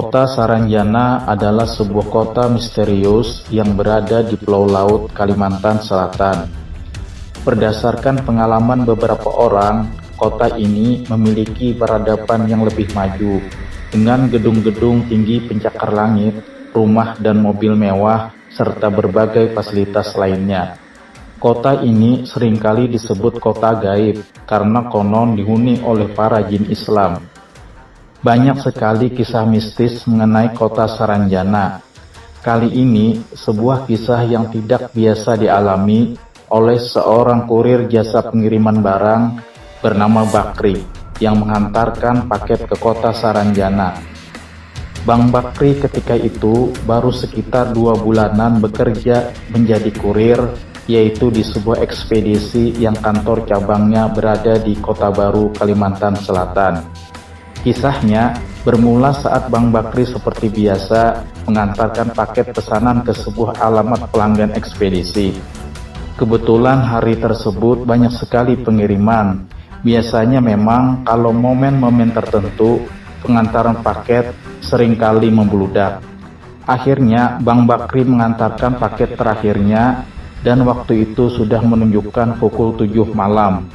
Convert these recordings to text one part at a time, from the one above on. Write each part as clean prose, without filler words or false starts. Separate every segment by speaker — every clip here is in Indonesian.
Speaker 1: Kota Saranjana adalah sebuah kota misterius yang berada di Pulau Laut, Kalimantan Selatan. Berdasarkan pengalaman beberapa orang, kota ini memiliki peradaban yang lebih maju, dengan gedung-gedung tinggi pencakar langit, rumah dan mobil mewah, serta berbagai fasilitas lainnya. Kota ini seringkali disebut kota gaib karena konon dihuni oleh para jin Islam. Banyak sekali kisah mistis mengenai kota Saranjana. Kali ini, sebuah kisah yang tidak biasa dialami oleh seorang kurir jasa pengiriman barang bernama Bakri yang menghantarkan paket ke kota Saranjana. Bang Bakri ketika itu baru sekitar 2 bulanan bekerja menjadi kurir, yaitu di sebuah ekspedisi yang kantor cabangnya berada di Kota Baru, Kalimantan Selatan. Kisahnya bermula saat Bang Bakri seperti biasa mengantarkan paket pesanan ke sebuah alamat pelanggan ekspedisi. Kebetulan hari tersebut banyak sekali pengiriman. Biasanya memang kalau momen-momen tertentu pengantaran paket seringkali membludak. Akhirnya Bang Bakri mengantarkan paket terakhirnya dan waktu itu sudah menunjukkan pukul 7 malam.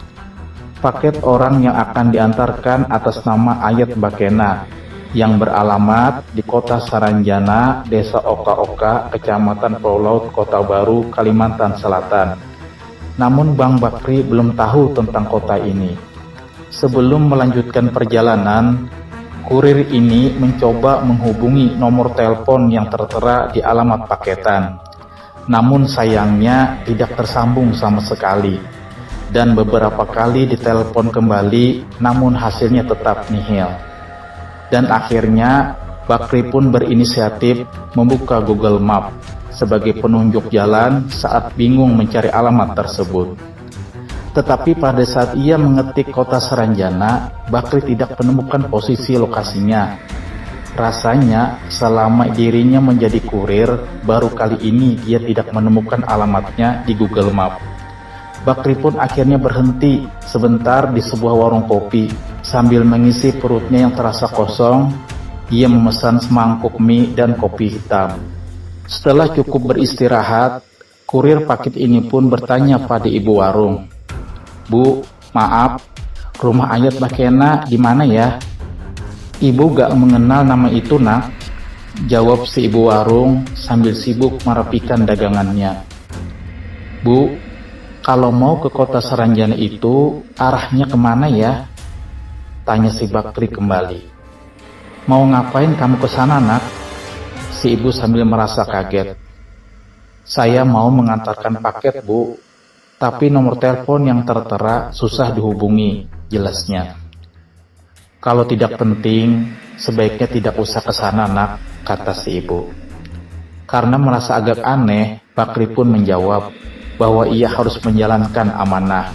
Speaker 1: Paket orang yang akan diantarkan atas nama Ayat Bakena yang beralamat di Kota Saranjana, Desa Oka-Oka, Kecamatan Pulau Laut, Kota Baru, Kalimantan Selatan. Namun Bang Bakri belum tahu tentang kota ini. Sebelum melanjutkan perjalanan, kurir ini mencoba menghubungi nomor telepon yang tertera di alamat paketan. Namun sayangnya tidak tersambung sama sekali. Dan beberapa kali ditelepon kembali, namun hasilnya tetap nihil. Dan akhirnya Bakri pun berinisiatif membuka Google Map sebagai penunjuk jalan saat bingung mencari alamat tersebut. Tetapi pada saat ia mengetik kota Saranjana, Bakri tidak menemukan posisi lokasinya. Rasanya selama dirinya menjadi kurir, baru kali ini dia tidak menemukan alamatnya di Google Map. Bakri pun akhirnya berhenti sebentar di sebuah warung kopi. Sambil mengisi perutnya yang terasa kosong, ia memesan semangkuk mie dan kopi hitam. Setelah cukup beristirahat, kurir paket ini pun bertanya pada ibu warung, "Bu, maaf, rumah Ayat Bakena di mana ya?" "Ibu gak mengenal nama itu, nak," jawab si ibu warung sambil sibuk merapikan dagangannya. "Bu, kalau mau ke kota Saranjana itu, arahnya kemana ya?" tanya si Bakri kembali. "Mau ngapain kamu ke sana, nak?" si ibu sambil merasa kaget. "Saya mau mengantarkan paket, Bu, tapi nomor telepon yang tertera susah dihubungi," jelasnya. "Kalau tidak penting, sebaiknya tidak usah ke sana, nak," kata si ibu. Karena merasa agak aneh, Bakri pun menjawab bahwa ia harus menjalankan amanah.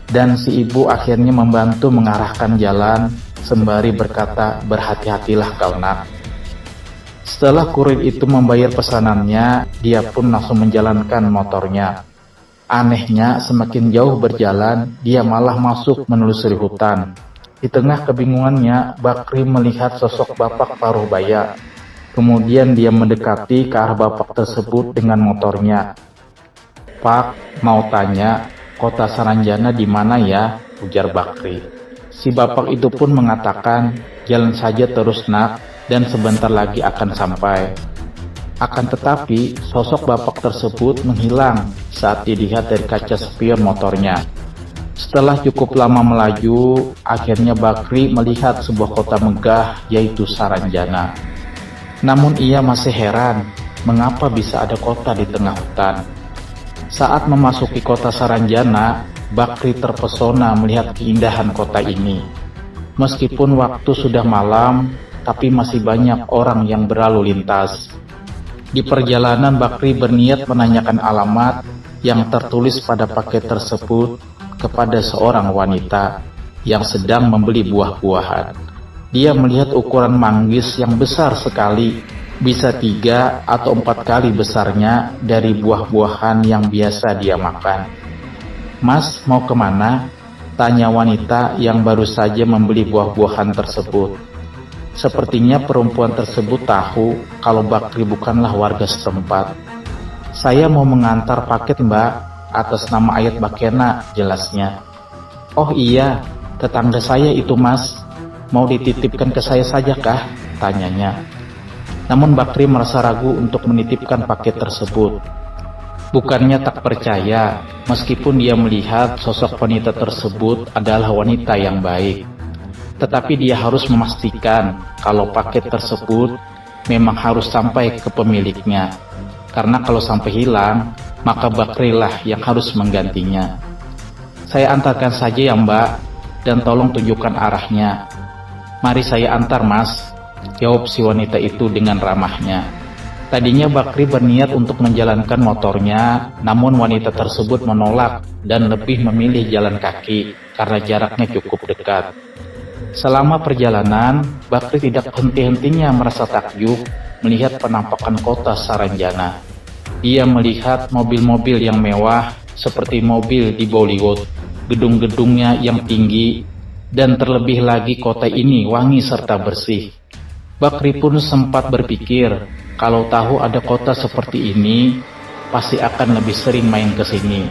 Speaker 1: Dan si ibu akhirnya membantu mengarahkan jalan sembari berkata, "Berhati-hatilah kau, nak." Setelah kurir itu membayar pesanannya, dia pun langsung menjalankan motornya. Anehnya, semakin jauh berjalan, dia malah masuk menelusuri hutan. Di tengah kebingungannya, Bakri melihat sosok bapak paruh baya. Kemudian dia mendekati ke arah bapak tersebut dengan motornya. "Pak, mau tanya, kota Saranjana di mana ya?" ujar Bakri. Si bapak itu pun mengatakan, "Jalan saja terus, nak, dan sebentar lagi akan sampai." Akan tetapi, sosok bapak tersebut menghilang saat dilihat dari kaca spion motornya. Setelah cukup lama melaju, akhirnya Bakri melihat sebuah kota megah, yaitu Saranjana. Namun ia masih heran, mengapa bisa ada kota di tengah hutan. Saat memasuki kota Saranjana, Bakri terpesona melihat keindahan kota ini. Meskipun waktu sudah malam, tapi masih banyak orang yang berlalu lintas. Di perjalanan, Bakri berniat menanyakan alamat yang tertulis pada paket tersebut kepada seorang wanita yang sedang membeli buah-buahan. Dia melihat ukuran manggis yang besar sekali, bisa 3 atau 4 kali besarnya dari buah-buahan yang biasa dia makan. "Mas, mau kemana?" tanya wanita yang baru saja membeli buah-buahan tersebut. Sepertinya perempuan tersebut tahu kalau Bakri bukanlah warga setempat. "Saya mau mengantar paket Mbak, atas nama Ayat Bakena," jelasnya. "Oh iya, tetangga saya itu Mas. Mau dititipkan ke saya saja kah?" tanyanya. Namun Bakri merasa ragu untuk menitipkan paket tersebut. Bukannya tak percaya, meskipun dia melihat sosok wanita tersebut adalah wanita yang baik. Tetapi dia harus memastikan kalau paket tersebut memang harus sampai ke pemiliknya. Karena kalau sampai hilang, maka Bakrilah yang harus menggantinya. "Saya antarkan saja ya Mbak, dan tolong tunjukkan arahnya." "Mari saya antar Mas," jawab si wanita itu dengan ramahnya. Tadinya Bakri berniat untuk menjalankan motornya, namun wanita tersebut menolak dan lebih memilih jalan kaki karena jaraknya cukup dekat. Selama perjalanan, Bakri tidak henti-hentinya merasa takjub melihat penampakan kota Saranjana. Dia melihat mobil-mobil yang mewah seperti mobil di Bollywood, gedung-gedungnya yang tinggi, dan terlebih lagi kota ini wangi serta bersih. Bakri pun sempat berpikir, kalau tahu ada kota seperti ini, pasti akan lebih sering main ke sini.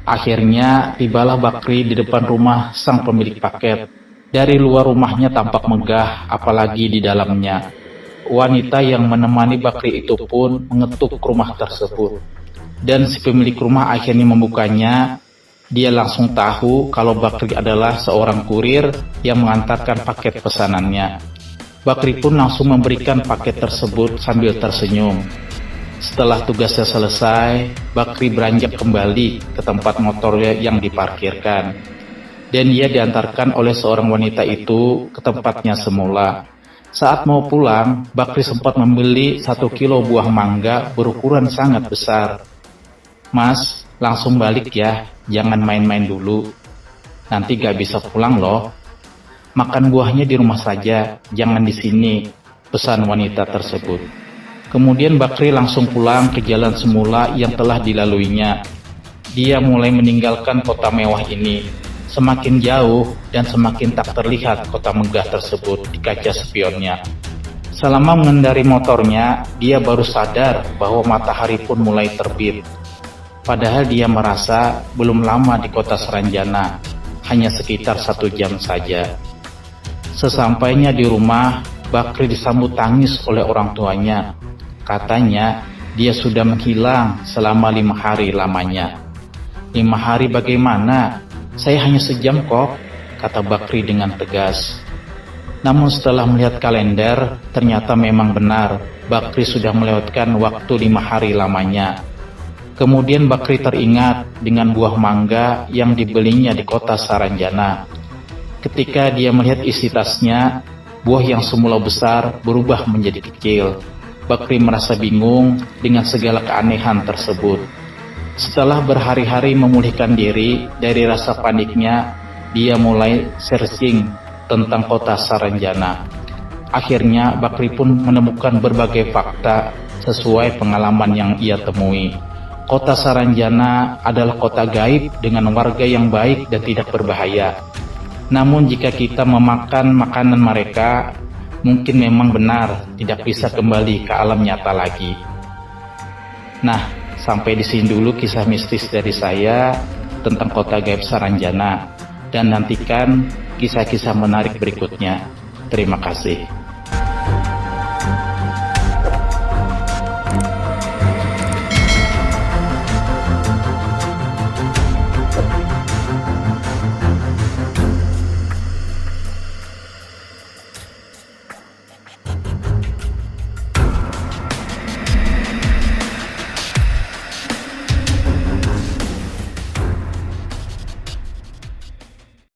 Speaker 1: Akhirnya tibalah Bakri di depan rumah sang pemilik paket. Dari luar rumahnya tampak megah, apalagi di dalamnya. Wanita yang menemani Bakri itu pun mengetuk rumah tersebut. Dan si pemilik rumah akhirnya membukanya. Dia langsung tahu kalau Bakri adalah seorang kurir yang mengantarkan paket pesanannya. Bakri pun langsung memberikan paket tersebut sambil tersenyum. Setelah tugasnya selesai, Bakri beranjak kembali ke tempat motornya yang diparkirkan. Dan ia diantarkan oleh seorang wanita itu ke tempatnya semula. Saat mau pulang, Bakri sempat membeli 1 kilo buah mangga berukuran sangat besar. "Mas, langsung balik ya, jangan main-main dulu. Nanti gak bisa pulang loh. Makan buahnya di rumah saja, jangan di sini," pesan wanita tersebut. Kemudian Bakri langsung pulang ke jalan semula yang telah dilaluinya. Dia mulai meninggalkan kota mewah ini. Semakin jauh dan semakin tak terlihat kota megah tersebut di kaca spionnya. Selama mengendari motornya, dia baru sadar bahwa matahari pun mulai terbit. Padahal dia merasa belum lama di kota Saranjana, hanya sekitar 1 jam saja. Sesampainya di rumah, Bakri disambut tangis oleh orang tuanya. Katanya, dia sudah menghilang selama 5 hari lamanya. "5 hari bagaimana? Saya hanya sejam kok," kata Bakri dengan tegas. Namun setelah melihat kalender, ternyata memang benar, Bakri sudah melewatkan waktu 5 hari lamanya. Kemudian Bakri teringat dengan buah mangga yang dibelinya di kota Saranjana. Ketika dia melihat isi tasnya, buah yang semula besar berubah menjadi kecil. Bakri merasa bingung dengan segala keanehan tersebut. Setelah berhari-hari memulihkan diri dari rasa paniknya, dia mulai searching tentang kota Saranjana. Akhirnya Bakri pun menemukan berbagai fakta sesuai pengalaman yang ia temui. Kota Saranjana adalah kota gaib dengan warga yang baik dan tidak berbahaya. Namun jika kita memakan makanan mereka, mungkin memang benar tidak bisa kembali ke alam nyata lagi. Nah, sampai di sini dulu kisah mistis dari saya tentang kota gaib Saranjana, dan nantikan kisah-kisah menarik berikutnya. Terima kasih.